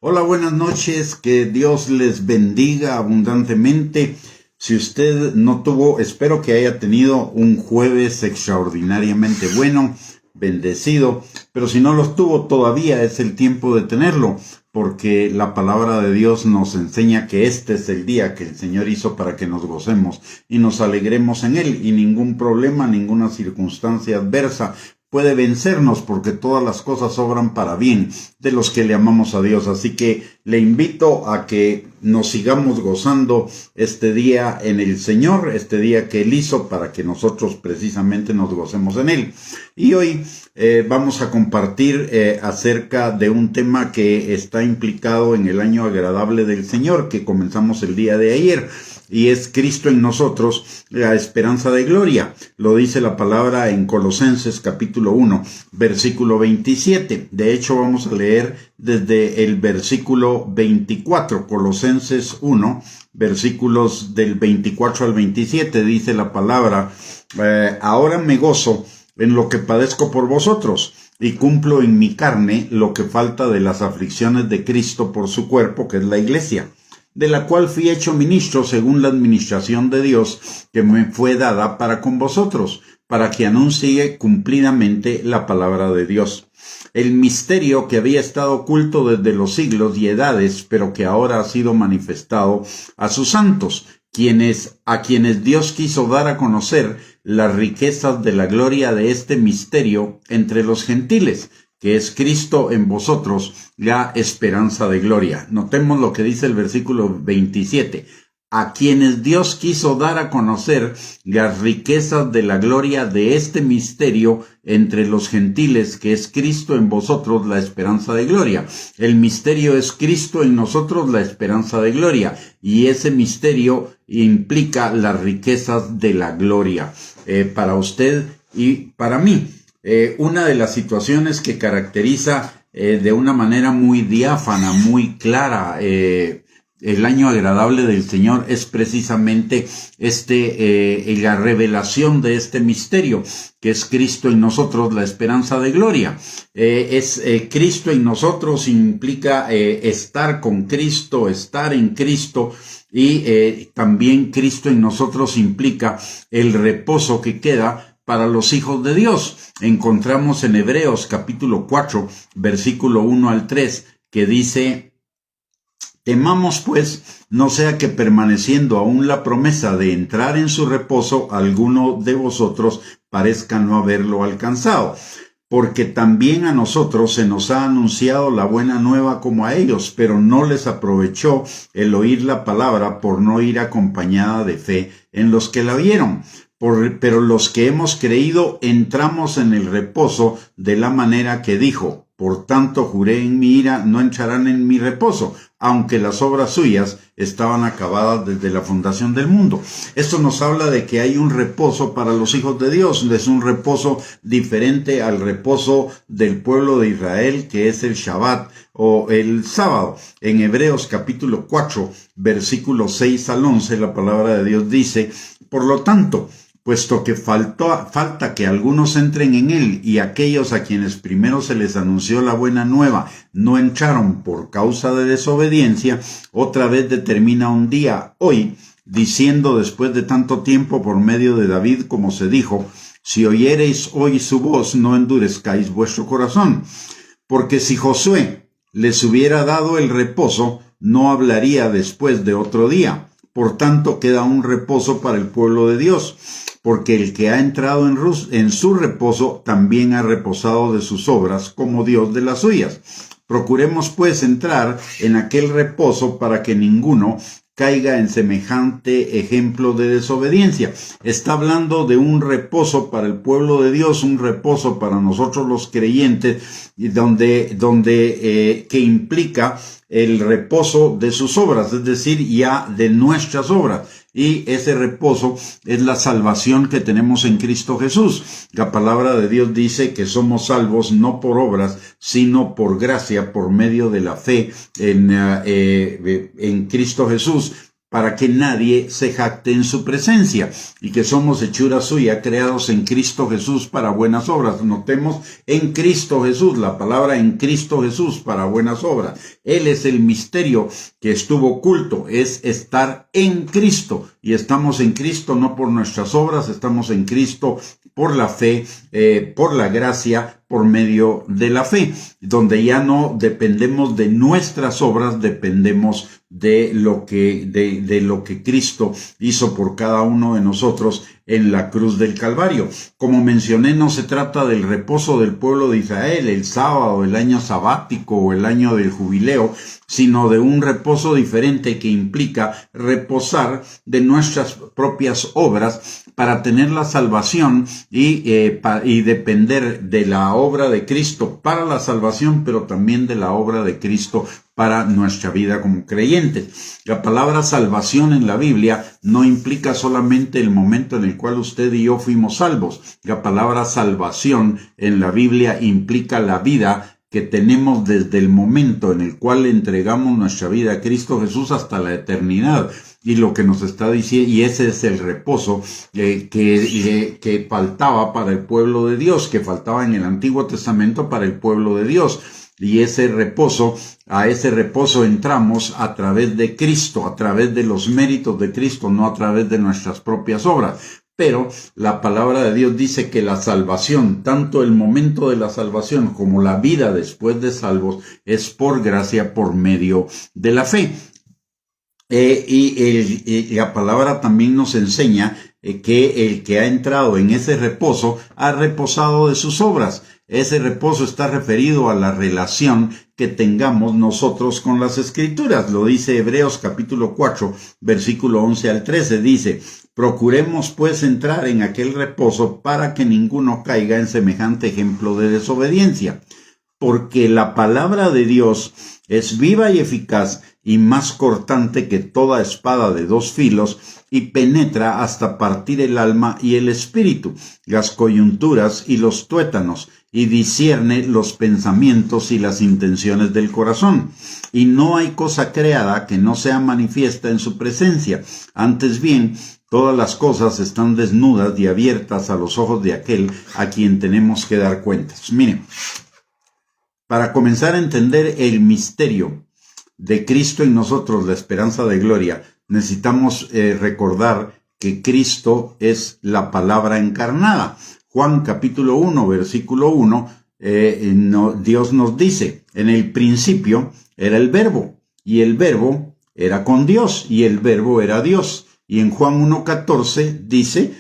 Hola, buenas noches, que Dios les bendiga abundantemente. Si usted no tuvo, espero que haya tenido un jueves extraordinariamente bueno, bendecido, pero si no los tuvo, todavía es el tiempo de tenerlo, porque la palabra de Dios nos enseña que este es el día que el Señor hizo para que nos gocemos y nos alegremos en él, y ningún problema, ninguna circunstancia adversa puede vencernos, porque todas las cosas obran para bien de los que le amamos a Dios. Así que le invito a que nos sigamos gozando este día en el Señor, este día que Él hizo para que nosotros precisamente nos gocemos en Él. Y hoy vamos a compartir acerca de un tema que está implicado en el año agradable del Señor, que comenzamos el día de ayer. Y es Cristo en nosotros, la esperanza de gloria. Lo dice la palabra en Colosenses capítulo 1, versículo 27. De hecho, vamos a leer desde el versículo 24. Colosenses 1, versículos del 24 al 27. Dice la palabra, ahora me gozo en lo que padezco por vosotros, y cumplo en mi carne lo que falta de las aflicciones de Cristo por su cuerpo, que es la iglesia, de la cual fui hecho ministro según la administración de Dios que me fue dada para con vosotros, para que anuncie cumplidamente la palabra de Dios. El misterio que había estado oculto desde los siglos y edades, pero que ahora ha sido manifestado a sus santos, a quienes Dios quiso dar a conocer las riquezas de la gloria de este misterio entre los gentiles, que es Cristo en vosotros, la esperanza de gloria. Notemos lo que dice el versículo 27. A quienes Dios quiso dar a conocer las riquezas de la gloria de este misterio entre los gentiles, que es Cristo en vosotros, la esperanza de gloria. El misterio es Cristo en nosotros, la esperanza de gloria. Y ese misterio implica las riquezas de la gloria para usted y para mí. Una de las situaciones que caracteriza de una manera muy diáfana, muy clara, el año agradable del Señor es precisamente la revelación de este misterio, que es Cristo en nosotros, la esperanza de gloria. Cristo en nosotros implica estar con Cristo, estar en Cristo, y también Cristo en nosotros implica el reposo que queda para los hijos de Dios. Encontramos en Hebreos capítulo 4, versículo 1 al 3, que dice: temamos pues, no sea que permaneciendo aún la promesa de entrar en su reposo, alguno de vosotros parezca no haberlo alcanzado. Porque también a nosotros se nos ha anunciado la buena nueva como a ellos, pero no les aprovechó el oír la palabra por no ir acompañada de fe en los que la oyeron. Pero los que hemos creído entramos en el reposo de la manera que dijo: por tanto juré en mi ira, no entrarán en mi reposo, aunque las obras suyas estaban acabadas desde la fundación del mundo. Esto nos habla de que hay un reposo para los hijos de Dios. Es un reposo diferente al reposo del pueblo de Israel, que es el Shabbat o el sábado. En Hebreos capítulo 4, versículos 6 al 11, la palabra de Dios dice: por lo tanto, puesto que falta que algunos entren en él, y aquellos a quienes primero se les anunció la buena nueva no entraron por causa de desobediencia, otra vez determina un día, hoy, diciendo después de tanto tiempo por medio de David, como se dijo: si oyereis hoy su voz, no endurezcáis vuestro corazón. Porque si Josué les hubiera dado el reposo, no hablaría después de otro día. Por tanto, queda un reposo para el pueblo de Dios, porque el que ha entrado en su reposo también ha reposado de sus obras, como Dios de las suyas. Procuremos pues entrar en aquel reposo, para que ninguno caiga en semejante ejemplo de desobediencia. Está hablando de un reposo para el pueblo de Dios, un reposo para nosotros los creyentes, que implica el reposo de sus obras, es decir, ya de nuestras obras. Y ese reposo es la salvación que tenemos en Cristo Jesús. La palabra de Dios dice que somos salvos no por obras, sino por gracia, por medio de la fe en Cristo Jesús, para que nadie se jacte en su presencia, y que somos hechura suya, creados en Cristo Jesús para buenas obras. Notemos, en Cristo Jesús, la palabra en Cristo Jesús para buenas obras. Él es el misterio que estuvo oculto, es estar en Cristo, y estamos en Cristo no por nuestras obras, estamos en Cristo por la fe, por la gracia, por medio de la fe, donde ya no dependemos de nuestras obras, dependemos de lo que Cristo hizo por cada uno de nosotros en la cruz del Calvario. Como mencioné, no se trata del reposo del pueblo de Israel, el sábado, el año sabático o el año del jubileo, sino de un reposo diferente que implica reposar de nuestras propias obras para tener la salvación y depender de la obra de Cristo para la salvación, pero también de la obra de Cristo para nuestra vida como creyentes. La palabra salvación en la Biblia no implica solamente el momento en el cual usted y yo fuimos salvos. La palabra salvación en la Biblia implica la vida que tenemos desde el momento en el cual entregamos nuestra vida a Cristo Jesús hasta la eternidad. Y lo que nos está diciendo, y ese es el reposo que faltaba para el pueblo de Dios, que faltaba en el Antiguo Testamento para el pueblo de Dios. Y a ese reposo entramos a través de Cristo, a través de los méritos de Cristo, no a través de nuestras propias obras. Pero la palabra de Dios dice que la salvación, tanto el momento de la salvación como la vida después de salvos, es por gracia, por medio de la fe. Y la palabra también nos enseña que el que ha entrado en ese reposo ha reposado de sus obras. Ese reposo está referido a la relación que tengamos nosotros con las Escrituras. Lo dice Hebreos capítulo 4, versículo 11 al 13. Dice: procuremos pues entrar en aquel reposo para que ninguno caiga en semejante ejemplo de desobediencia. Porque la palabra de Dios es viva y eficaz y más cortante que toda espada de dos filos, y penetra hasta partir el alma y el espíritu, las coyunturas y los tuétanos, y discierne los pensamientos y las intenciones del corazón. Y no hay cosa creada que no sea manifiesta en su presencia. Antes bien, todas las cosas están desnudas y abiertas a los ojos de aquel a quien tenemos que dar cuentas. Miren, para comenzar a entender el misterio de Cristo en nosotros, la esperanza de gloria, necesitamos recordar que Cristo es la palabra encarnada. Juan capítulo 1, versículo 1, Dios nos dice: en el principio era el Verbo, y el Verbo era con Dios, y el Verbo era Dios. Y en Juan 1:14 dice: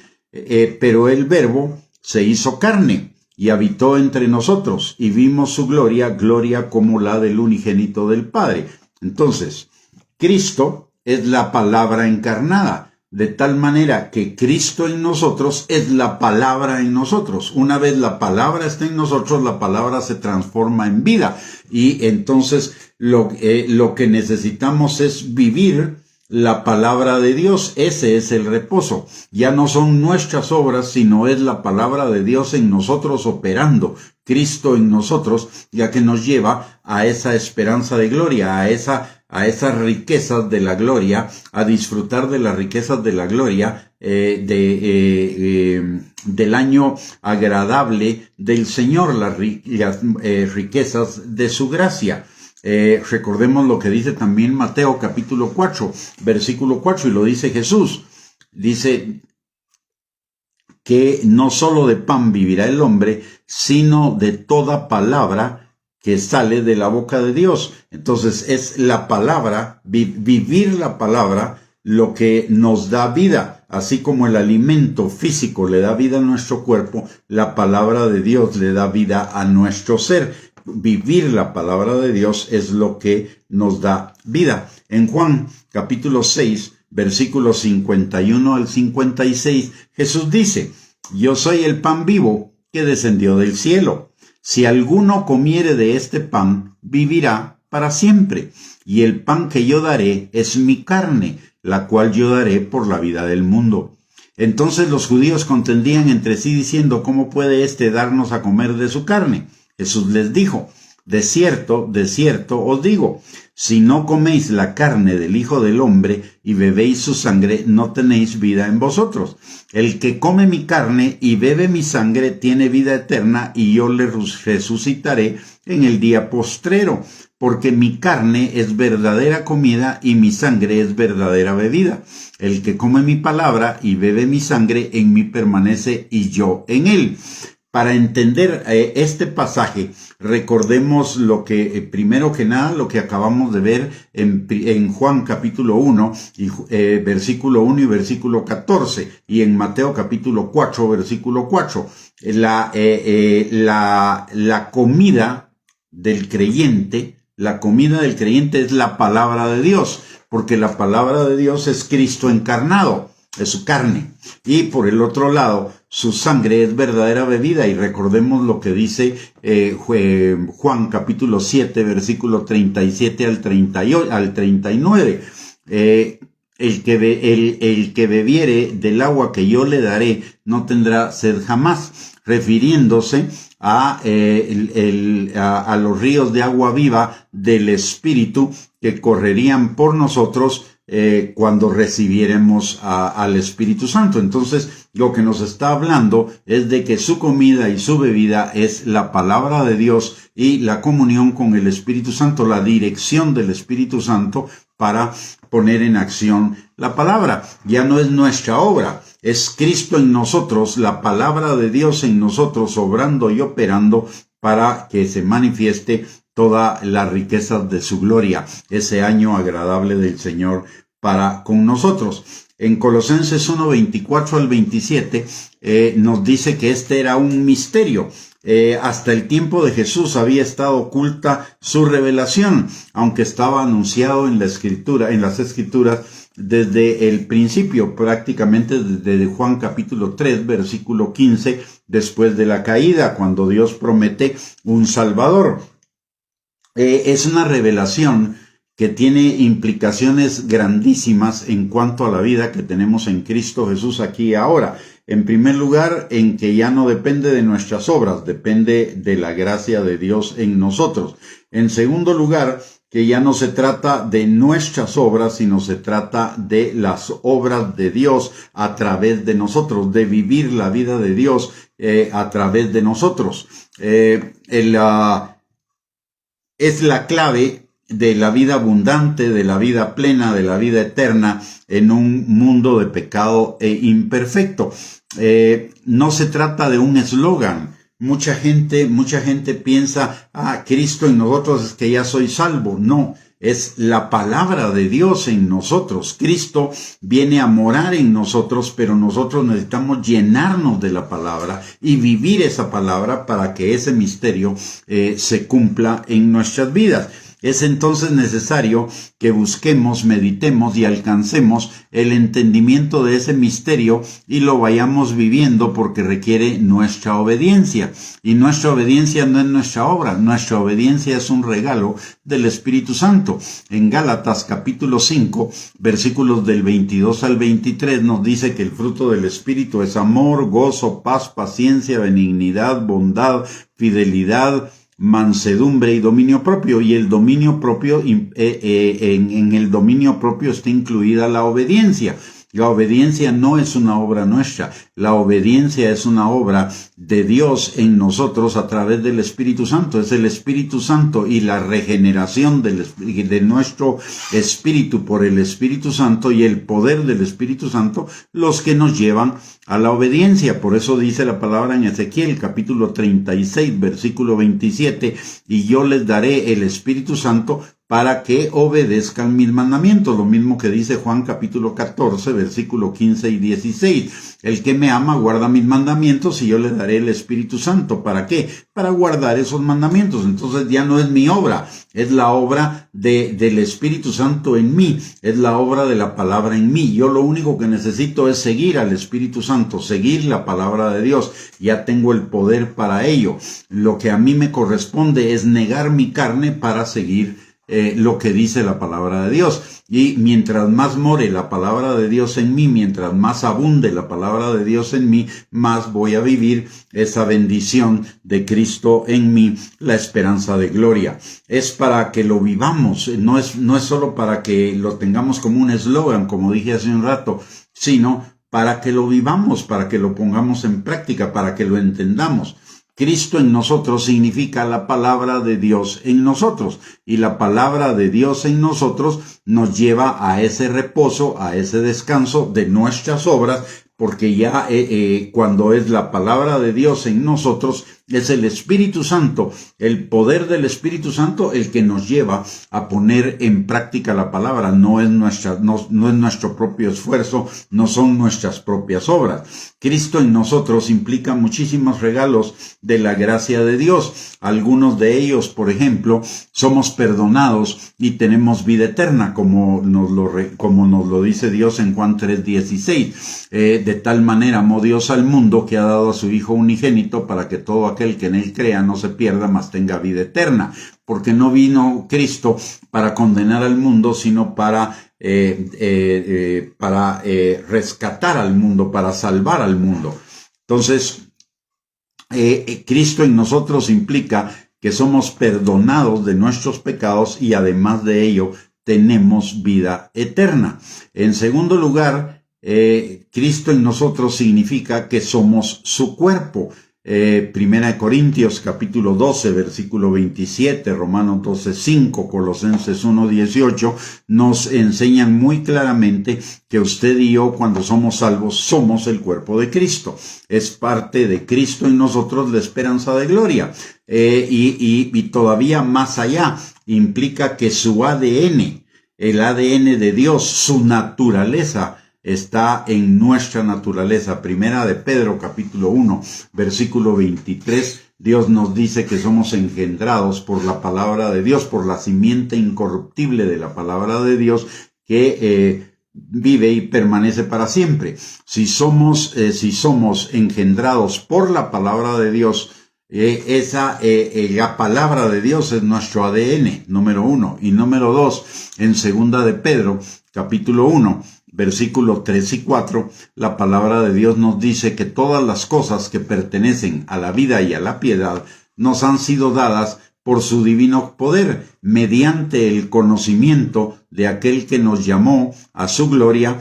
pero el Verbo se hizo carne y habitó entre nosotros, y vimos su gloria, gloria como la del unigénito del Padre. Entonces, Cristo es la palabra encarnada, de tal manera que Cristo en nosotros es la palabra en nosotros. Una vez la palabra está en nosotros, la palabra se transforma en vida. Y entonces lo que necesitamos es vivir la palabra de Dios. Ese es el reposo. Ya no son nuestras obras, sino es la palabra de Dios en nosotros operando, Cristo en nosotros, ya que nos lleva a esa esperanza de gloria, a esas riquezas de la gloria, a disfrutar de las riquezas de la gloria, del año agradable del Señor, las riquezas de su gracia. Recordemos lo que dice también Mateo capítulo 4, versículo 4, y lo dice Jesús. Dice que no solo de pan vivirá el hombre, sino de toda palabra que sale de la boca de Dios. Entonces es la palabra, vivir la palabra, lo que nos da vida. Así como el alimento físico le da vida a nuestro cuerpo, la palabra de Dios le da vida a nuestro ser. Vivir la palabra de Dios es lo que nos da vida. En Juan capítulo 6, versículos 51 al 56, Jesús dice: yo soy el pan vivo que descendió del cielo. Si alguno comiere de este pan, vivirá para siempre. Y el pan que yo daré es mi carne, la cual yo daré por la vida del mundo. Entonces los judíos contendían entre sí diciendo: ¿cómo puede éste darnos a comer de su carne? Jesús les dijo: de cierto os digo, Si no coméis la carne del Hijo del Hombre y bebéis su sangre, no tenéis vida en vosotros. El que come mi carne y bebe mi sangre tiene vida eterna, y yo le resucitaré en el día postrero, porque mi carne es verdadera comida y mi sangre es verdadera bebida. El que come mi palabra y bebe mi sangre, en mí permanece y yo en él. Para entender este pasaje, recordemos lo que, primero que nada, lo que acabamos de ver en Juan capítulo 1, versículo 1 y versículo 14, y en Mateo capítulo 4, versículo 4. La comida del creyente, es la palabra de Dios, porque la palabra de Dios es Cristo encarnado, es su carne. Y por el otro lado, su sangre es verdadera bebida, y recordemos lo que dice Juan capítulo 7, versículo 37 al 39. El que bebiere del agua que yo le daré no tendrá sed jamás, refiriéndose a los ríos de agua viva del Espíritu que correrían por nosotros cuando recibiéramos al Espíritu Santo. Entonces, lo que nos está hablando es de que su comida y su bebida es la palabra de Dios y la comunión con el Espíritu Santo, la dirección del Espíritu Santo para poner en acción la palabra. Ya no es nuestra obra, es Cristo en nosotros, la palabra de Dios en nosotros, obrando y operando para que se manifieste toda la riqueza de su gloria, ese año agradable del Señor para con nosotros. En Colosenses 1, 24 al 27 nos dice que este era un misterio. Hasta el tiempo de Jesús había estado oculta su revelación, aunque estaba anunciado en las Escrituras desde el principio, prácticamente desde Juan capítulo 3, versículo 15, después de la caída, cuando Dios promete un Salvador. Es una revelación que tiene implicaciones grandísimas en cuanto a la vida que tenemos en Cristo Jesús aquí y ahora. En primer lugar, en que ya no depende de nuestras obras, depende de la gracia de Dios en nosotros. En segundo lugar, que ya no se trata de nuestras obras, sino se trata de las obras de Dios a través de nosotros, de vivir la vida de Dios a través de nosotros. Es la clave de la vida abundante, de la vida plena, de la vida eterna en un mundo de pecado e imperfecto. No se trata de un eslogan. Mucha gente piensa, Cristo en nosotros es que ya soy salvo. No, es la palabra de Dios en nosotros. Cristo viene a morar en nosotros, pero nosotros necesitamos llenarnos de la palabra y vivir esa palabra para que ese misterio se cumpla en nuestras vidas. Es entonces necesario que busquemos, meditemos y alcancemos el entendimiento de ese misterio y lo vayamos viviendo, porque requiere nuestra obediencia. Y nuestra obediencia no es nuestra obra, nuestra obediencia es un regalo del Espíritu Santo. En Gálatas capítulo 5, versículos del 22 al 23 nos dice que el fruto del Espíritu es amor, gozo, paz, paciencia, benignidad, bondad, fidelidad, mansedumbre y dominio propio. Y el dominio propio, en el dominio propio está incluida la obediencia. La obediencia no es una obra nuestra, la obediencia es una obra de Dios en nosotros a través del Espíritu Santo. Es el Espíritu Santo y la regeneración de nuestro espíritu por el Espíritu Santo y el poder del Espíritu Santo los que nos llevan a la obediencia. Por eso dice la palabra en Ezequiel capítulo 36 versículo 27, y yo les daré el Espíritu Santo para que obedezcan mis mandamientos. Lo mismo que dice Juan capítulo 14, versículo 15 y 16. El que me ama guarda mis mandamientos y yo le daré el Espíritu Santo. ¿Para qué? Para guardar esos mandamientos. Entonces ya no es mi obra, es la obra del Espíritu Santo en mí, es la obra de la palabra en mí. Yo lo único que necesito es seguir al Espíritu Santo, seguir la palabra de Dios. Ya tengo el poder para ello. Lo que a mí me corresponde es negar mi carne para seguir lo que dice la palabra de Dios. Y mientras más more la palabra de Dios en mí, mientras más abunde la palabra de Dios en mí, más voy a vivir esa bendición de Cristo en mí, la esperanza de gloria. Es para que lo vivamos, no es solo para que lo tengamos como un eslogan, como dije hace un rato, sino para que lo vivamos, para que lo pongamos en práctica, para que lo entendamos. Cristo en nosotros significa la palabra de Dios en nosotros, y la palabra de Dios en nosotros nos lleva a ese reposo, a ese descanso de nuestras obras, porque ya cuando es la palabra de Dios en nosotros, es el Espíritu Santo, el poder del Espíritu Santo el que nos lleva a poner en práctica la palabra. No es nuestro propio esfuerzo, no son nuestras propias obras. Cristo en nosotros implica muchísimos regalos de la gracia de Dios. Algunos de ellos, por ejemplo, somos perdonados y tenemos vida eterna, como nos lo dice Dios en Juan 3:16. De tal manera amó Dios al mundo que ha dado a su Hijo unigénito para que todo aquel que en él crea no se pierda, mas tenga vida eterna. Porque no vino Cristo para condenar al mundo, sino para rescatar al mundo, para salvar al mundo. Entonces, Cristo en nosotros implica que somos perdonados de nuestros pecados y además de ello tenemos vida eterna. En segundo lugar, Cristo en nosotros significa que somos su cuerpo. Primera de Corintios capítulo 12 versículo 27, Romanos 12:5, Colosenses 1:18 nos enseñan muy claramente que usted y yo, cuando somos salvos, somos el cuerpo de Cristo. Es parte de Cristo en nosotros la esperanza de gloria. Y todavía más allá, implica que su ADN, el ADN de Dios, su naturaleza, está en nuestra naturaleza. Primera de Pedro, capítulo 1, versículo 23, Dios nos dice que somos engendrados por la palabra de Dios, por la simiente incorruptible de la palabra de Dios, que vive y permanece para siempre. Si somos engendrados por la palabra de Dios, la palabra de Dios es nuestro ADN, número 1. Y número 2, en segunda de Pedro, capítulo 1, versículos 3 y 4, la palabra de Dios nos dice que todas las cosas que pertenecen a la vida y a la piedad nos han sido dadas por su divino poder, mediante el conocimiento de aquel que nos llamó a su gloria,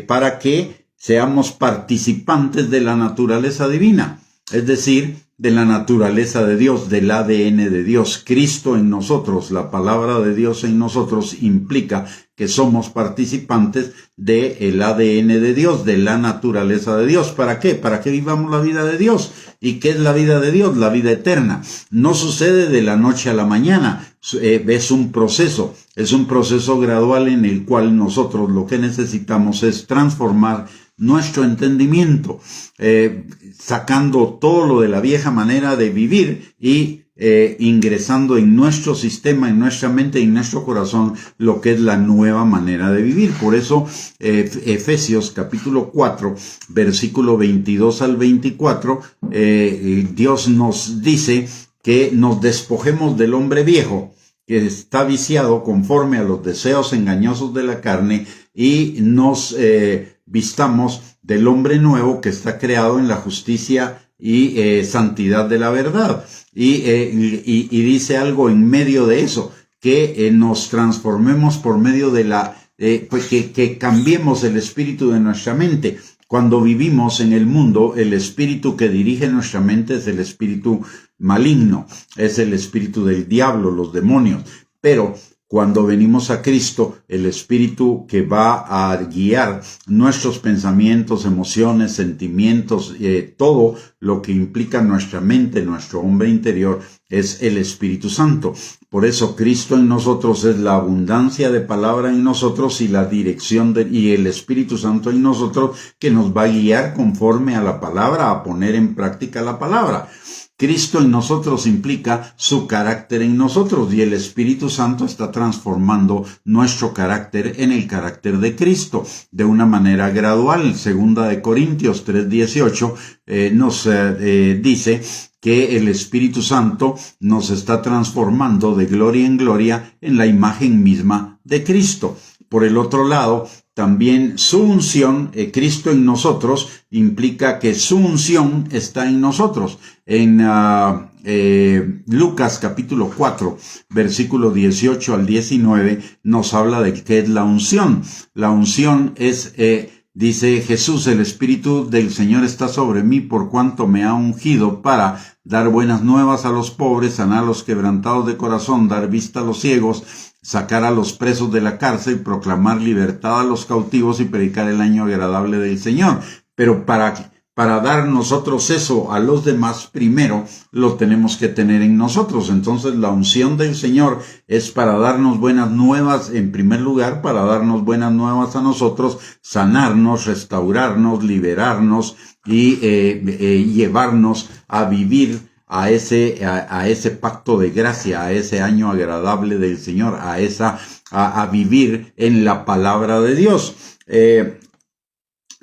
para que seamos participantes de la naturaleza divina, es decir, de la naturaleza de Dios, del ADN de Dios. Cristo en nosotros, la palabra de Dios en nosotros, implica que somos participantes del ADN de Dios, de la naturaleza de Dios. ¿Para qué? Para que vivamos la vida de Dios. ¿Y qué es la vida de Dios? La vida eterna. No sucede de la noche a la mañana. Es un proceso gradual en el cual nosotros lo que necesitamos es transformar nuestro entendimiento, sacando todo lo de la vieja manera de vivir y ingresando en nuestro sistema, en nuestra mente y en nuestro corazón lo que es la nueva manera de vivir. Por eso Efesios capítulo 4 versículo 22 al 24, Dios nos dice que nos despojemos del hombre viejo que está viciado conforme a los deseos engañosos de la carne y nos vistamos del hombre nuevo que está creado en la justicia y santidad de la verdad. Y dice algo en medio de eso, que nos transformemos por medio de que cambiemos el espíritu de nuestra mente. Cuando vivimos en el mundo, el espíritu que dirige nuestra mente es el espíritu maligno, es el espíritu del diablo, los demonios. Pero cuando venimos a Cristo, el Espíritu que va a guiar nuestros pensamientos, emociones, sentimientos, todo lo que implica nuestra mente, nuestro hombre interior, es el Espíritu Santo. Por eso Cristo en nosotros es la abundancia de palabra en nosotros y la dirección y el Espíritu Santo en nosotros que nos va a guiar conforme a la palabra, a poner en práctica la palabra. Cristo en nosotros implica su carácter en nosotros y el Espíritu Santo está transformando nuestro carácter en el carácter de Cristo de una manera gradual. Segunda de Corintios 3:18 nos dice que el Espíritu Santo nos está transformando de gloria en gloria en la imagen misma de Cristo. Por el otro lado, también su unción, Cristo en nosotros, implica que su unción está en nosotros. En Lucas capítulo 4, versículo 18 al 19, nos habla de qué es la unción. La unción es... dice Jesús, el Espíritu del Señor está sobre mí por cuanto me ha ungido para dar buenas nuevas a los pobres, sanar a los quebrantados de corazón, dar vista a los ciegos, sacar a los presos de la cárcel, proclamar libertad a los cautivos y predicar el año agradable del Señor. Pero para dar nosotros eso a los demás, primero lo tenemos que tener en nosotros. Entonces la unción del Señor es para darnos buenas nuevas, en primer lugar, para darnos buenas nuevas a nosotros, sanarnos, restaurarnos, liberarnos y llevarnos a vivir a ese pacto de gracia, a ese año agradable del Señor, a vivir en la palabra de Dios.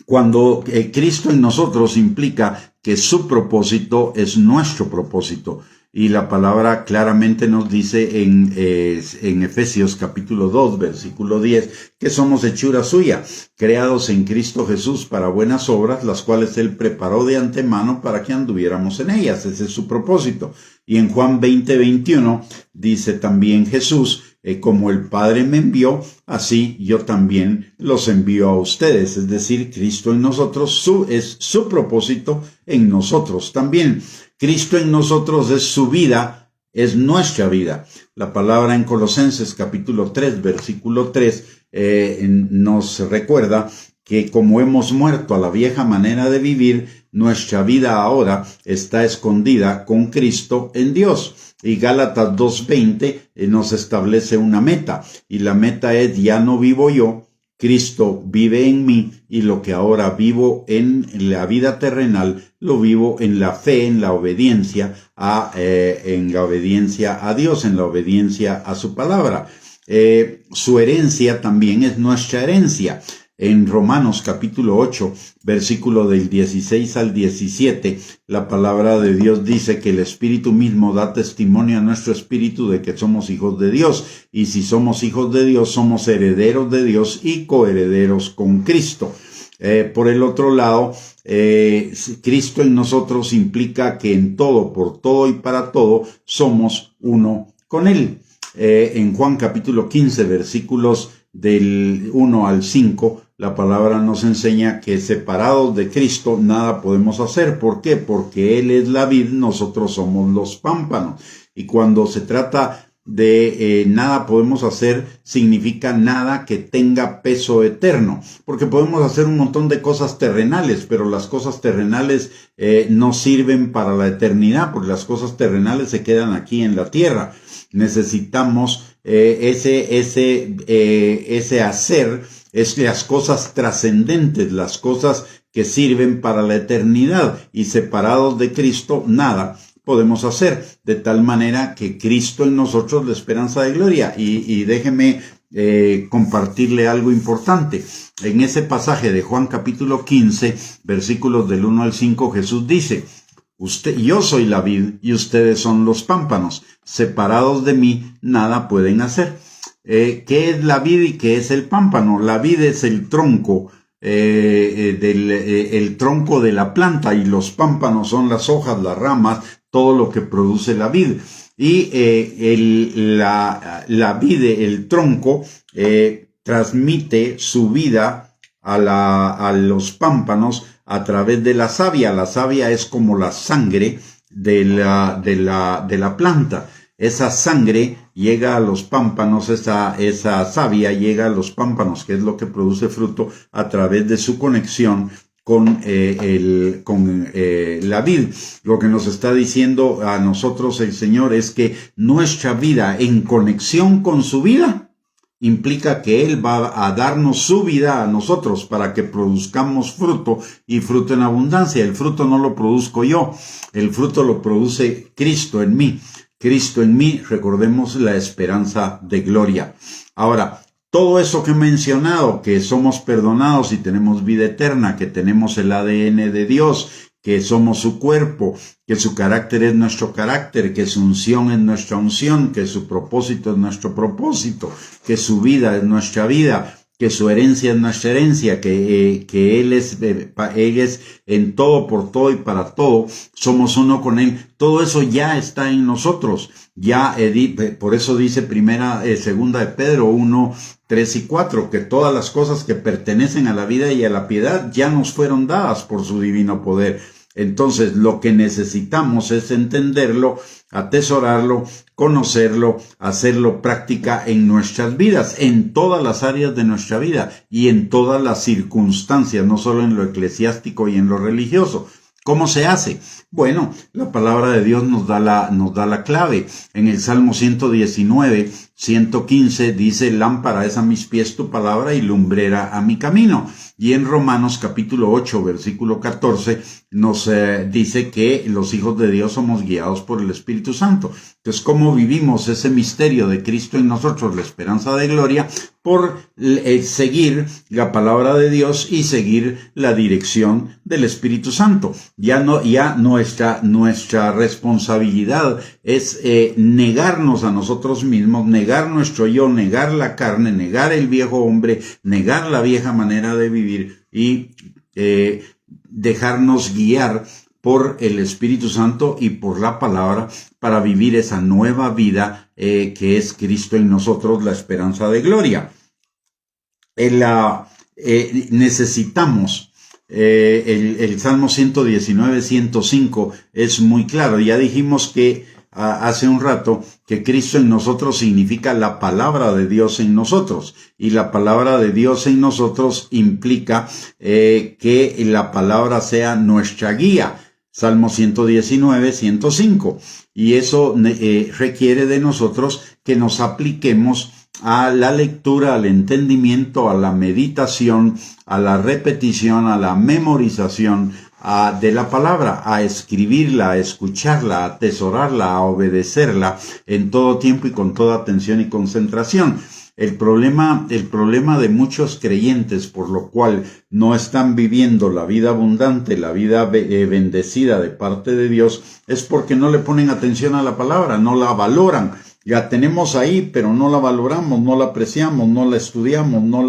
Cuando Cristo en nosotros implica que su propósito es nuestro propósito. Y la palabra claramente nos dice en Efesios capítulo 2, versículo 10, que somos hechura suya, creados en Cristo Jesús para buenas obras, las cuales Él preparó de antemano para que anduviéramos en ellas. Ese es su propósito. Y en Juan 20, 21 dice también Jesús, como el Padre me envió, así yo también los envío a ustedes. Es decir, Cristo en nosotros es su propósito en nosotros también. Cristo en nosotros es su vida, es nuestra vida. La palabra en Colosenses capítulo 3, versículo 3, nos recuerda que como hemos muerto a la vieja manera de vivir, nuestra vida ahora está escondida con Cristo en Dios. Y Gálatas 2:20 nos establece una meta, y la meta es: ya no vivo yo, Cristo vive en mí, y lo que ahora vivo en la vida terrenal, lo vivo en la fe, en la obediencia a Dios, en la obediencia a su palabra. Su herencia también es nuestra herencia. En Romanos capítulo 8, versículo del 16 al 17, la palabra de Dios dice que el Espíritu mismo da testimonio a nuestro espíritu de que somos hijos de Dios. Y si somos hijos de Dios, somos herederos de Dios y coherederos con Cristo. Por el otro lado, Cristo en nosotros implica que en todo, por todo y para todo, somos uno con Él. En Juan capítulo 15, versículos del 1 al 5, la palabra nos enseña que separados de Cristo nada podemos hacer. ¿Por qué? Porque Él es la vid, nosotros somos los pámpanos. Y cuando se trata de nada podemos hacer, significa nada que tenga peso eterno. Porque podemos hacer un montón de cosas terrenales, pero las cosas terrenales no sirven para la eternidad, porque las cosas terrenales se quedan aquí en la tierra. Necesitamos ese hacer, es las cosas trascendentes, las cosas que sirven para la eternidad, y separados de Cristo nada podemos hacer, de tal manera que Cristo en nosotros la esperanza de gloria. Y déjeme compartirle algo importante. En ese pasaje de Juan capítulo 15, versículos del 1 al 5, Jesús dice: yo soy la vid y ustedes son los pámpanos. Separados de mí, nada pueden hacer. ¿Qué es la vid y qué es el pámpano? La vid es el tronco, el tronco de la planta, y los pámpanos son las hojas, las ramas, todo lo que produce la vid. Y la vid, el tronco, transmite su vida a los pámpanos a través de la savia. La savia es como la sangre de la planta. Esa sangre llega a los pámpanos, esa savia llega a los pámpanos, que es lo que produce fruto, a través de su conexión con la vid. Lo que nos está diciendo a nosotros el Señor es que nuestra vida en conexión con su vida implica que Él va a darnos su vida a nosotros para que produzcamos fruto, y fruto en abundancia. El fruto no lo produzco yo, el fruto lo produce Cristo en mí. Cristo en mí, recordemos la esperanza de gloria. Ahora, todo eso que he mencionado, que somos perdonados y tenemos vida eterna, que tenemos el ADN de Dios, que somos su cuerpo, que su carácter es nuestro carácter, que su unción es nuestra unción, que su propósito es nuestro propósito, que su vida es nuestra vida, que su herencia es nuestra herencia, que Él es en todo, por todo y para todo, somos uno con Él. Todo eso ya está en nosotros. Ya, por eso dice segunda de Pedro 1, 3 y 4, que todas las cosas que pertenecen a la vida y a la piedad ya nos fueron dadas por su divino poder. Entonces, lo que necesitamos es entenderlo, atesorarlo, conocerlo, hacerlo práctica en nuestras vidas, en todas las áreas de nuestra vida y en todas las circunstancias, no solo en lo eclesiástico y en lo religioso. ¿Cómo se hace? Bueno, la palabra de Dios nos da la clave. En el Salmo 119, 115 dice: lámpara es a mis pies tu palabra y lumbrera a mi camino. Y en Romanos capítulo 8, versículo 14, nos dice que los hijos de Dios somos guiados por el Espíritu Santo. Entonces, ¿cómo vivimos ese misterio de Cristo en nosotros, la esperanza de gloria? Por seguir la palabra de Dios y seguir la dirección del Espíritu Santo. Ya nuestra responsabilidad es negarnos a nosotros mismos, negar nuestro yo, negar la carne, negar el viejo hombre, negar la vieja manera de vivir y dejarnos guiar por el Espíritu Santo y por la palabra para vivir esa nueva vida que es Cristo en nosotros, la esperanza de gloria. Necesitamos el Salmo 119, 105 es muy claro. Ya dijimos que hace un rato que Cristo en nosotros significa la palabra de Dios en nosotros, y la palabra de Dios en nosotros implica que la palabra sea nuestra guía. Salmo 119, 105. Y eso requiere de nosotros que nos apliquemos a la lectura, al entendimiento, a la meditación, a la repetición, a la memorización de la palabra, a escribirla, a escucharla, a atesorarla, a obedecerla en todo tiempo y con toda atención y concentración. El problema de muchos creyentes, por lo cual no están viviendo la vida abundante, la vida bendecida de parte de Dios, es porque no le ponen atención a la palabra, no la valoran. La tenemos ahí, pero no la valoramos, no la apreciamos, no la estudiamos, no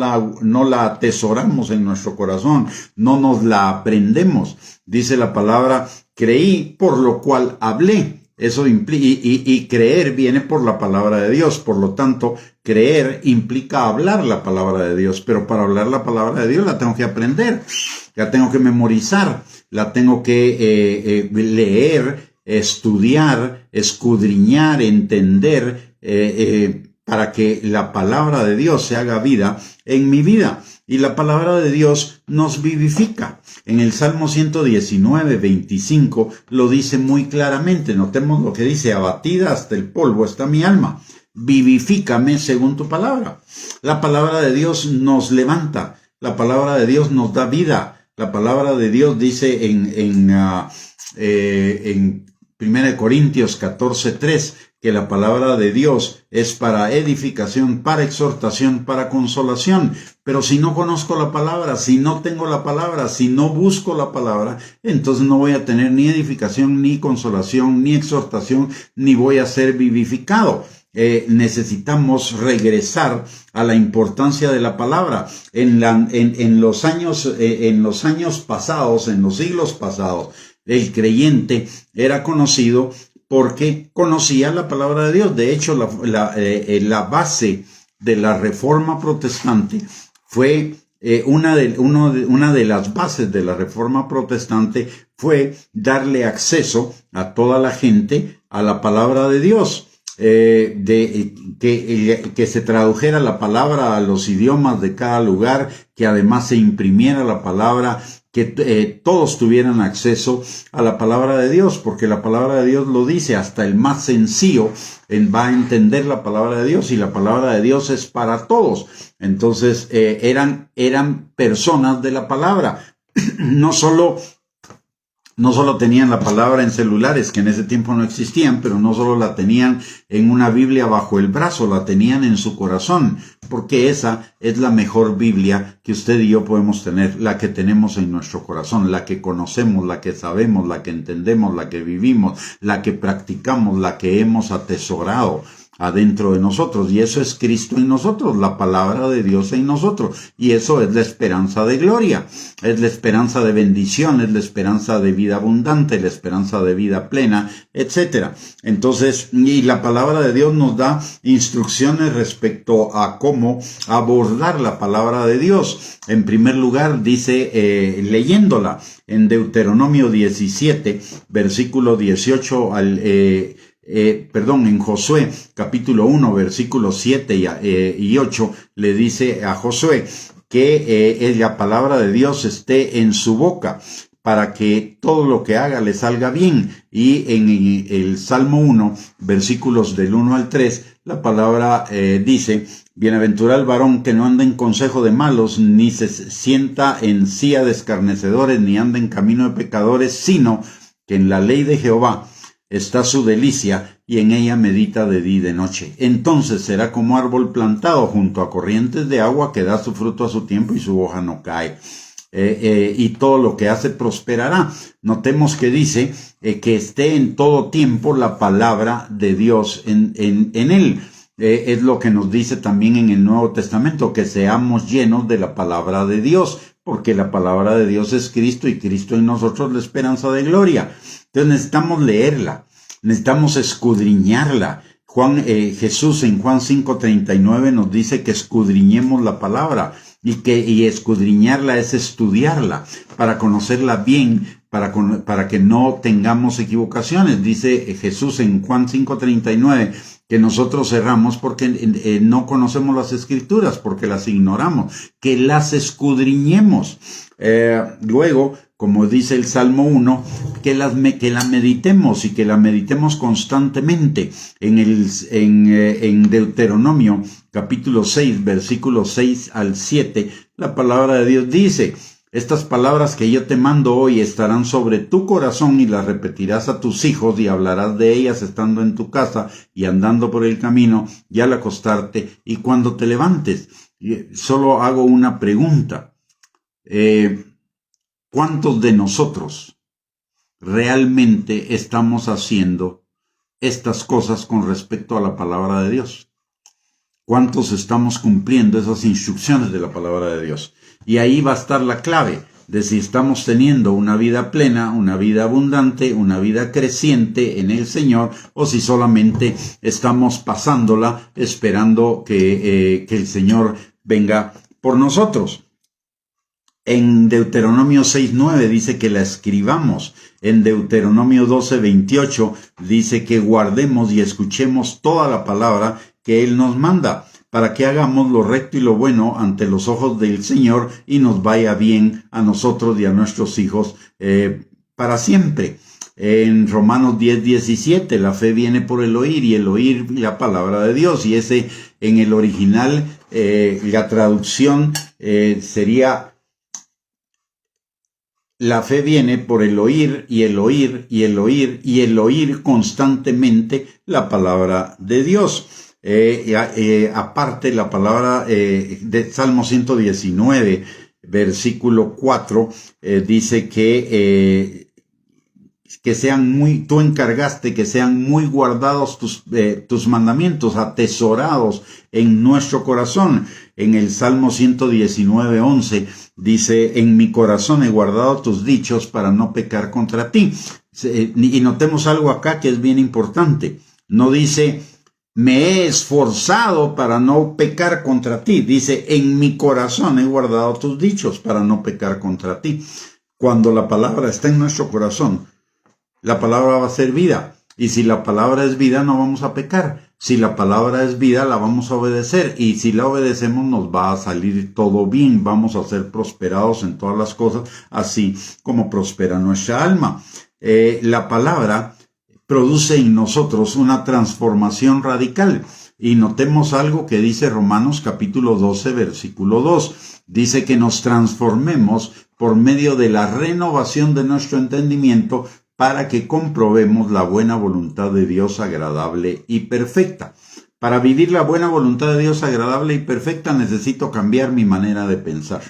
la atesoramos en nuestro corazón, no nos la aprendemos. Dice la palabra: creí, por lo cual hablé. Eso implica, y creer viene por la palabra de Dios. Por lo tanto, creer implica hablar la palabra de Dios, pero para hablar la palabra de Dios la tengo que aprender, la tengo que memorizar, la tengo que leer, estudiar, escudriñar, entender, para que la palabra de Dios se haga vida en mi vida. Y la palabra de Dios nos vivifica. En el Salmo 119, 25 lo dice muy claramente. Notemos lo que dice: abatida hasta el polvo está mi alma, vivifícame según tu palabra. La palabra de Dios nos levanta, la palabra de Dios nos da vida. La palabra de Dios dice en 1 Corintios 14:3 que la palabra de Dios es para edificación, para exhortación, para consolación. Pero si no conozco la palabra, si no tengo la palabra, si no busco la palabra, entonces no voy a tener ni edificación, ni consolación, ni exhortación, ni voy a ser vivificado. Necesitamos regresar a la importancia de la palabra. En los años pasados, en los siglos pasados, el creyente era conocido porque conocía la palabra de Dios. De hecho, la base de la Reforma Protestante fue una de las bases de la Reforma Protestante fue darle acceso a toda la gente a la palabra de Dios. Que se tradujera la palabra a los idiomas de cada lugar, que además se imprimiera la palabra, que todos tuvieran acceso a la palabra de Dios, porque la palabra de Dios lo dice. Hasta el más sencillo va a entender la palabra de Dios, y la palabra de Dios es para todos. Entonces eran personas de la palabra. No solo tenían la palabra en celulares, que en ese tiempo no existían, pero no solo la tenían en una Biblia bajo el brazo, la tenían en su corazón, porque esa es la mejor Biblia que usted y yo podemos tener, la que tenemos en nuestro corazón, la que conocemos, la que sabemos, la que entendemos, la que vivimos, la que practicamos, la que hemos atesorado adentro de nosotros, y eso es Cristo en nosotros, la palabra de Dios en nosotros, y eso es la esperanza de gloria, es la esperanza de bendición, es la esperanza de vida abundante, la esperanza de vida plena, etcétera. Entonces, y la palabra de Dios nos da instrucciones respecto a cómo abordar la palabra de Dios. En primer lugar, dice, leyéndola en Deuteronomio 17, versículo 18 en Josué capítulo 1 versículos 7 y 8 le dice a Josué que la palabra de Dios esté en su boca para que todo lo que haga le salga bien. Y en el Salmo 1 versículos del 1 al 3 la palabra dice: bienaventurado el varón que no anda en consejo de malos, ni se sienta en silla de escarnecedores, ni anda en camino de pecadores, sino que en la ley de Jehová está su delicia, y en ella medita de día y de noche. Entonces será como árbol plantado junto a corrientes de agua, que da su fruto a su tiempo y su hoja no cae. Y todo lo que hace prosperará. Notemos que dice que esté en todo tiempo la palabra de Dios en él. Es lo que nos dice también en el Nuevo Testamento, que seamos llenos de la palabra de Dios, porque la palabra de Dios es Cristo, y Cristo en nosotros la esperanza de gloria. Entonces necesitamos leerla, necesitamos escudriñarla. Jesús en Juan 5:39 nos dice que escudriñemos la palabra, y escudriñarla es estudiarla para conocerla bien, para que no tengamos equivocaciones. Dice Jesús en Juan 5:39 que nosotros erramos porque no conocemos las Escrituras, porque las ignoramos, que las escudriñemos. Luego, como dice el Salmo 1, que la meditemos, y que la meditemos constantemente. En Deuteronomio capítulo 6, versículos 6 al 7, la palabra de Dios dice: estas palabras que yo te mando hoy estarán sobre tu corazón, y las repetirás a tus hijos, y hablarás de ellas estando en tu casa y andando por el camino, y al acostarte y cuando te levantes. Solo hago una pregunta. ¿Cuántos de nosotros realmente estamos haciendo estas cosas con respecto a la palabra de Dios? ¿Cuántos estamos cumpliendo esas instrucciones de la palabra de Dios? Y ahí va a estar la clave de si estamos teniendo una vida plena, una vida abundante, una vida creciente en el Señor, o si solamente estamos pasándola esperando que el Señor venga por nosotros. En Deuteronomio 6:9 dice que la escribamos. En Deuteronomio 12:28 dice que guardemos y escuchemos toda la palabra que Él nos manda, para que hagamos lo recto y lo bueno ante los ojos del Señor, y nos vaya bien a nosotros y a nuestros hijos para siempre. En Romanos 10:17, la fe viene por el oír, y el oír la palabra de Dios. Y ese, en el original, la traducción sería: la fe viene por el oír, y el oír, y el oír, y el oír constantemente la palabra de Dios. Aparte, la palabra de Salmo 119, versículo 4, dice que tú encargaste que sean muy guardados tus mandamientos, atesorados en nuestro corazón. En el Salmo 119:11 dice: en mi corazón he guardado tus dichos para no pecar contra ti. Y notemos algo acá que es bien importante. No dice: me he esforzado para no pecar contra ti. Dice: en mi corazón he guardado tus dichos para no pecar contra ti. Cuando la palabra está en nuestro corazón, la palabra va a ser vida. Y si la palabra es vida, no vamos a pecar. Si la palabra es vida, la vamos a obedecer. Y si la obedecemos, nos va a salir todo bien. Vamos a ser prosperados en todas las cosas, así como prospera nuestra alma. La palabra produce en nosotros una transformación radical. Y notemos algo que dice Romanos capítulo 12, versículo 2. Dice que nos transformemos por medio de la renovación de nuestro entendimiento, para que comprobemos la buena voluntad de Dios, agradable y perfecta. Para vivir la buena voluntad de Dios agradable y perfecta necesito cambiar mi manera de pensar.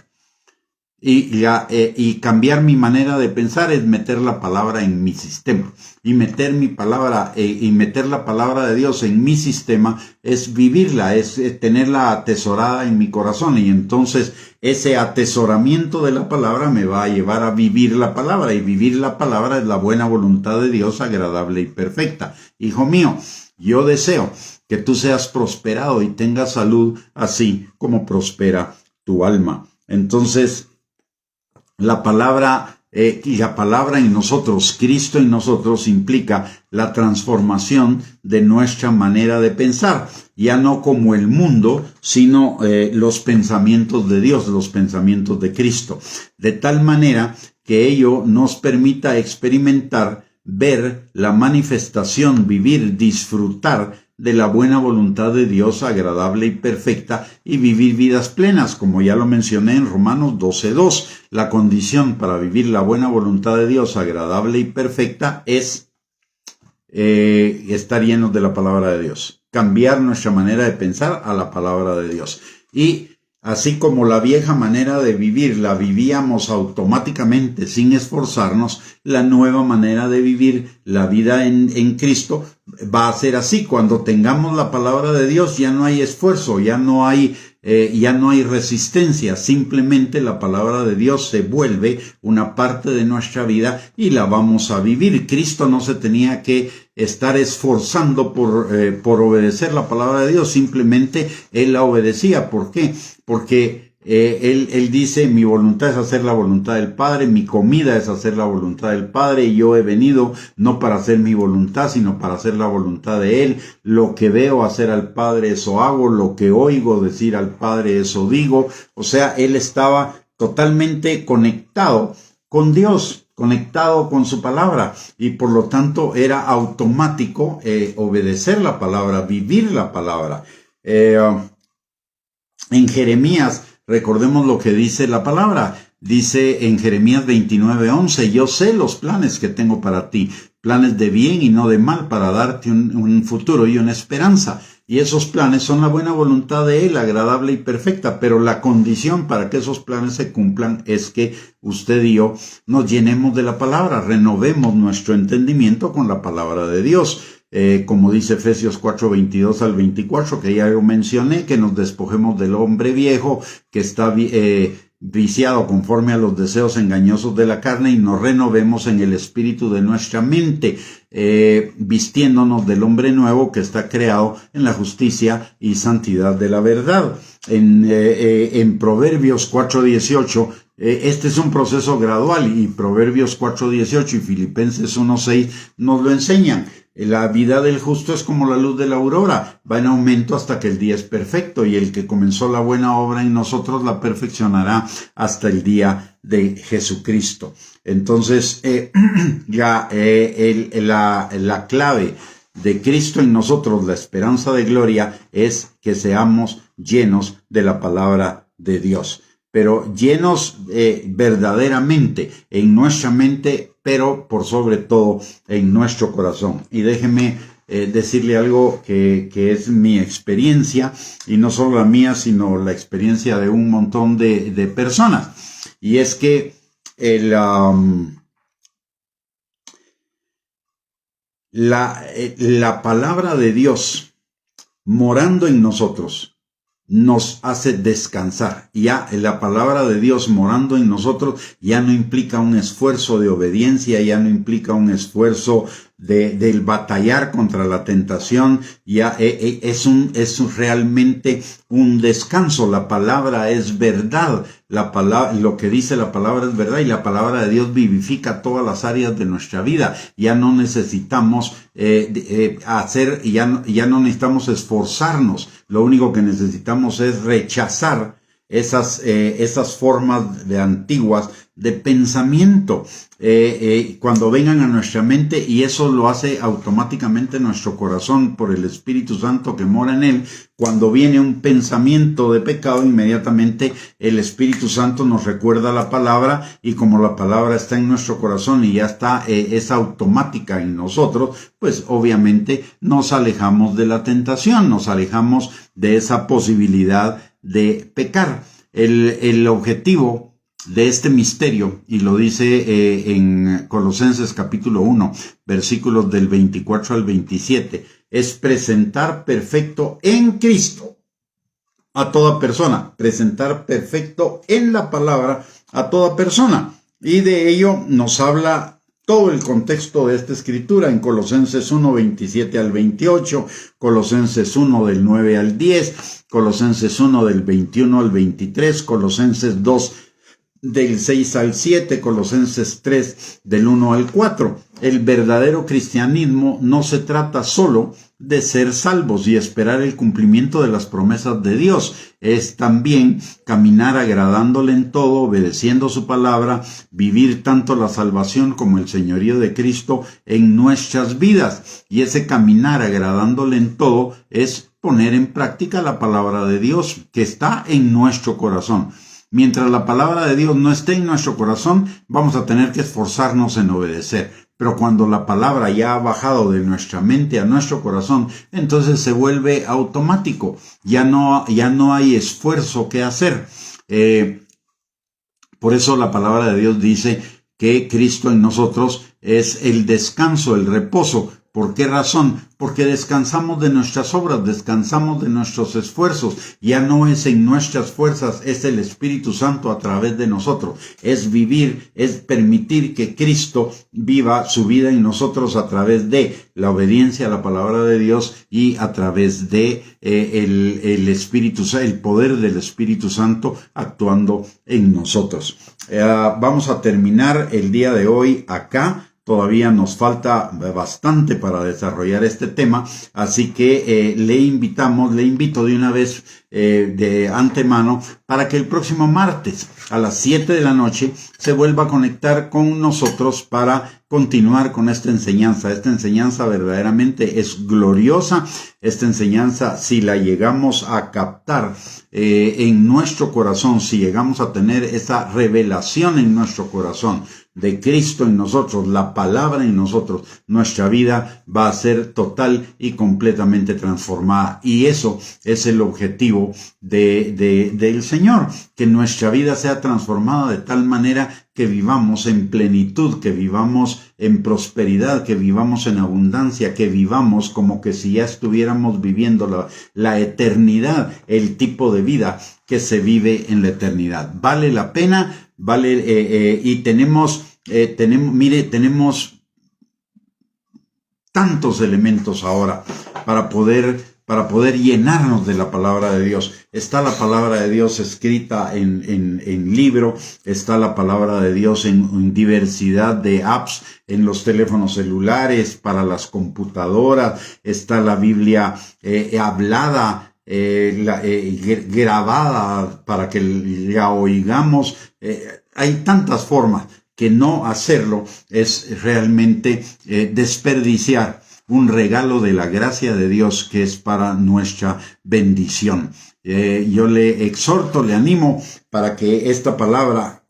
Y cambiar mi manera de pensar es meter la palabra en mi sistema. Y meter la palabra de Dios en mi sistema es vivirla, es tenerla atesorada en mi corazón. Y entonces ese atesoramiento de la palabra me va a llevar a vivir la palabra. Y vivir la palabra es la buena voluntad de Dios agradable y perfecta. Hijo mío, yo deseo que tú seas prosperado y tengas salud, así como prospera tu alma. Entonces, la palabra en nosotros, Cristo en nosotros, implica la transformación de nuestra manera de pensar, ya no como el mundo, sino los pensamientos de Dios, los pensamientos de Cristo, de tal manera que ello nos permita experimentar, ver la manifestación, vivir, disfrutar de la buena voluntad de Dios agradable y perfecta y vivir vidas plenas, como ya lo mencioné en Romanos 12:2. La condición para vivir la buena voluntad de Dios agradable y perfecta es estar llenos de la palabra de Dios, cambiar nuestra manera de pensar a la palabra de Dios. Y así como la vieja manera de vivir la vivíamos automáticamente sin esforzarnos, la nueva manera de vivir la vida en Cristo va a ser así. Cuando tengamos la palabra de Dios ya no hay esfuerzo, ya no hay resistencia. Simplemente la palabra de Dios se vuelve una parte de nuestra vida y la vamos a vivir. Cristo no se tenía que estar esforzando por obedecer la palabra de Dios, simplemente Él la obedecía. ¿Por qué? Porque Él dice, mi voluntad es hacer la voluntad del Padre, mi comida es hacer la voluntad del Padre, y yo he venido no para hacer mi voluntad, sino para hacer la voluntad de Él. Lo que veo hacer al Padre, eso hago, lo que oigo decir al Padre, eso digo. O sea, Él estaba totalmente conectado con Dios, conectado con su palabra, y por lo tanto era automático obedecer la palabra, vivir la palabra. En Jeremías, recordemos lo que dice la palabra. Dice en Jeremías 29:11, yo sé los planes que tengo para ti, planes de bien y no de mal, para darte un futuro y una esperanza. Y esos planes son la buena voluntad de Él, agradable y perfecta. Pero la condición para que esos planes se cumplan es que usted y yo nos llenemos de la palabra, renovemos nuestro entendimiento con la palabra de Dios. Como dice Efesios 4:22 al 24, que ya yo mencioné, que nos despojemos del hombre viejo que está viciado conforme a los deseos engañosos de la carne, y nos renovemos en el espíritu de nuestra mente, vistiéndonos del hombre nuevo que está creado en la justicia y santidad de la verdad. En Proverbios 4:18, este es un proceso gradual, y Proverbios 4:18 y Filipenses 1:6 nos lo enseñan. La vida del justo es como la luz de la aurora, va en aumento hasta que el día es perfecto, y el que comenzó la buena obra en nosotros la perfeccionará hasta el día de Jesucristo. Entonces, la clave de Cristo en nosotros, la esperanza de gloria, es que seamos llenos de la palabra de Dios, pero llenos verdaderamente en nuestra mente, pero por sobre todo en nuestro corazón. Y déjeme decirle algo que es mi experiencia, y no solo la mía, sino la experiencia de un montón de personas. Y es que la palabra de Dios morando en nosotros nos hace descansar. Ya la palabra de Dios morando en nosotros ya no implica un esfuerzo de obediencia, ya no implica un esfuerzo del batallar contra la tentación, ya es realmente un descanso. La palabra es verdad, lo que dice la palabra es verdad, y la palabra de Dios vivifica todas las áreas de nuestra vida. Ya no necesitamos ya no necesitamos esforzarnos. Lo único que necesitamos es rechazar esas formas antiguas de pensamiento, cuando vengan a nuestra mente, y eso lo hace automáticamente nuestro corazón por el Espíritu Santo que mora en él. Cuando viene un pensamiento de pecado, inmediatamente el Espíritu Santo nos recuerda la palabra, y como la palabra está en nuestro corazón y ya está, es automática en nosotros, pues obviamente nos alejamos de la tentación, nos alejamos de esa posibilidad de pecar. El objetivo de este misterio, y lo dice en Colosenses capítulo 1, versículos del 24 al 27, es presentar perfecto en Cristo a toda persona, presentar perfecto en la palabra a toda persona. Y de ello nos habla todo el contexto de esta escritura en Colosenses 1, 27 al 28, Colosenses 1 del 9 al 10, Colosenses 1 del 21 al 23, Colosenses 2 del 6 al 7, Colosenses 3 del 1 al 4. El verdadero cristianismo no se trata solo de ser salvos y esperar el cumplimiento de las promesas de Dios. Es también caminar agradándole en todo, obedeciendo su palabra, vivir tanto la salvación como el señorío de Cristo en nuestras vidas. Y ese caminar agradándole en todo es poner en práctica la palabra de Dios que está en nuestro corazón. Mientras la palabra de Dios no esté en nuestro corazón, vamos a tener que esforzarnos en obedecer. Pero cuando la palabra ya ha bajado de nuestra mente a nuestro corazón, entonces se vuelve automático. Ya no hay esfuerzo que hacer. Por eso la palabra de Dios dice que Cristo en nosotros es el descanso, el reposo. ¿Por qué razón? Porque descansamos de nuestras obras, descansamos de nuestros esfuerzos. Ya no es en nuestras fuerzas, es el Espíritu Santo a través de nosotros. Es vivir, es permitir que Cristo viva su vida en nosotros a través de la obediencia a la palabra de Dios y a través de el Espíritu, el poder del Espíritu Santo actuando en nosotros. Vamos a terminar el día de hoy acá. Todavía nos falta bastante para desarrollar este tema, así que le invito de una vez de antemano para que el próximo martes a las 7 de la noche se vuelva a conectar con nosotros para continuar con esta enseñanza. Esta enseñanza verdaderamente es gloriosa. Esta enseñanza, si la llegamos a captar en nuestro corazón, si llegamos a tener esa revelación en nuestro corazón de Cristo en nosotros, la palabra en nosotros, nuestra vida va a ser total y completamente transformada. Y eso es el objetivo del Señor, que nuestra vida sea transformada de tal manera que vivamos en plenitud, que vivamos en prosperidad, que vivamos en abundancia, que vivamos como que si ya estuviéramos viviendo la eternidad, el tipo de vida que se vive en la eternidad. Vale la pena. Y tenemos tantos elementos ahora para poder llenarnos de la palabra de Dios. Está la palabra de Dios escrita en libro, está la palabra de Dios en diversidad de apps, en los teléfonos celulares, para las computadoras, está la Biblia hablada, grabada para que la oigamos. Hay tantas formas que no hacerlo es realmente desperdiciar un regalo de la gracia de Dios que es para nuestra bendición. Yo le exhorto, le animo para que esta palabra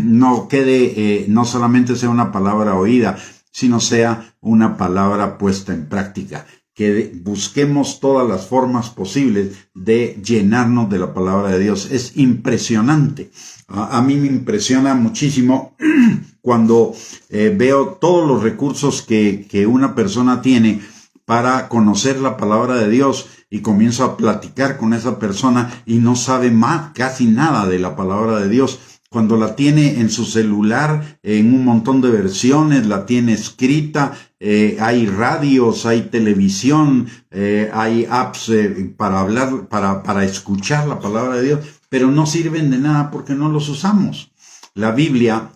no quede, no solamente sea una palabra oída, sino sea una palabra puesta en práctica. Que busquemos todas las formas posibles de llenarnos de la palabra de Dios. Es impresionante. A mí me impresiona muchísimo cuando veo todos los recursos que una persona tiene para conocer la palabra de Dios y comienzo a platicar con esa persona y no sabe casi nada de la palabra de Dios. Cuando la tiene en su celular, en un montón de versiones, la tiene escrita, hay radios, hay televisión, hay apps para hablar, para escuchar la palabra de Dios, pero no sirven de nada porque no los usamos. La Biblia,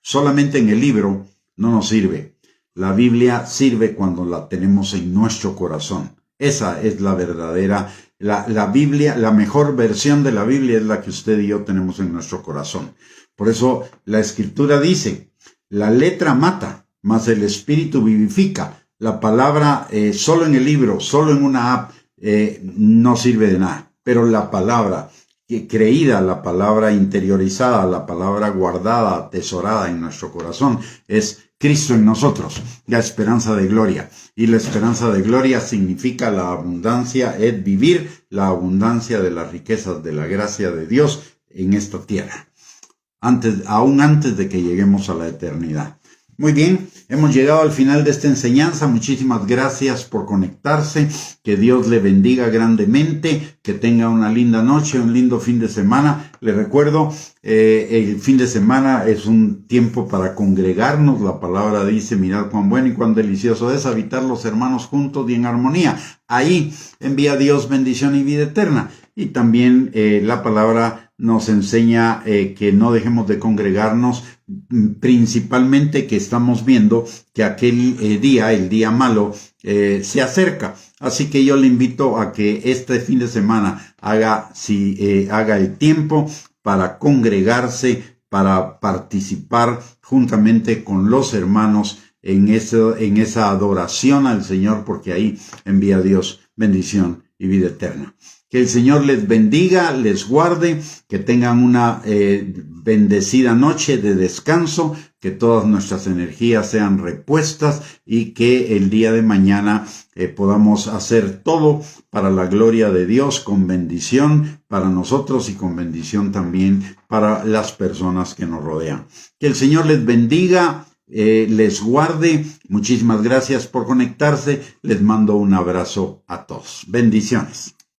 solamente en el libro, no nos sirve. La Biblia sirve cuando la tenemos en nuestro corazón. Esa es la verdadera La Biblia, la mejor versión de la Biblia es la que usted y yo tenemos en nuestro corazón. Por eso la Escritura dice, la letra mata, mas el Espíritu vivifica. La palabra solo en el libro, solo en una app, no sirve de nada. Pero la palabra creída, la palabra interiorizada, la palabra guardada, atesorada en nuestro corazón, es Cristo en nosotros, la esperanza de gloria. Y la esperanza de gloria significa la abundancia, es vivir la abundancia de las riquezas de la gracia de Dios en esta tierra, aún antes de que lleguemos a la eternidad. Muy bien, hemos llegado al final de esta enseñanza. Muchísimas gracias por conectarse. Que Dios le bendiga grandemente. Que tenga una linda noche, un lindo fin de semana. Le recuerdo, el fin de semana es un tiempo para congregarnos. La palabra dice, mirad cuán bueno y cuán delicioso es habitar los hermanos juntos y en armonía. Ahí envía Dios bendición y vida eterna. Y también la palabra nos enseña que no dejemos de congregarnos, principalmente que estamos viendo que aquel día, el día malo, se acerca. Así que yo le invito a que este fin de semana haga el tiempo para congregarse, para participar juntamente con los hermanos en esa adoración al Señor, porque ahí envía Dios bendición y vida eterna. Que el Señor les bendiga, les guarde, que tengan una bendecida noche de descanso, que todas nuestras energías sean repuestas y que el día de mañana podamos hacer todo para la gloria de Dios, con bendición para nosotros y con bendición también para las personas que nos rodean. Que el Señor les bendiga, les guarde. Muchísimas gracias por conectarse. Les mando un abrazo a todos. Bendiciones.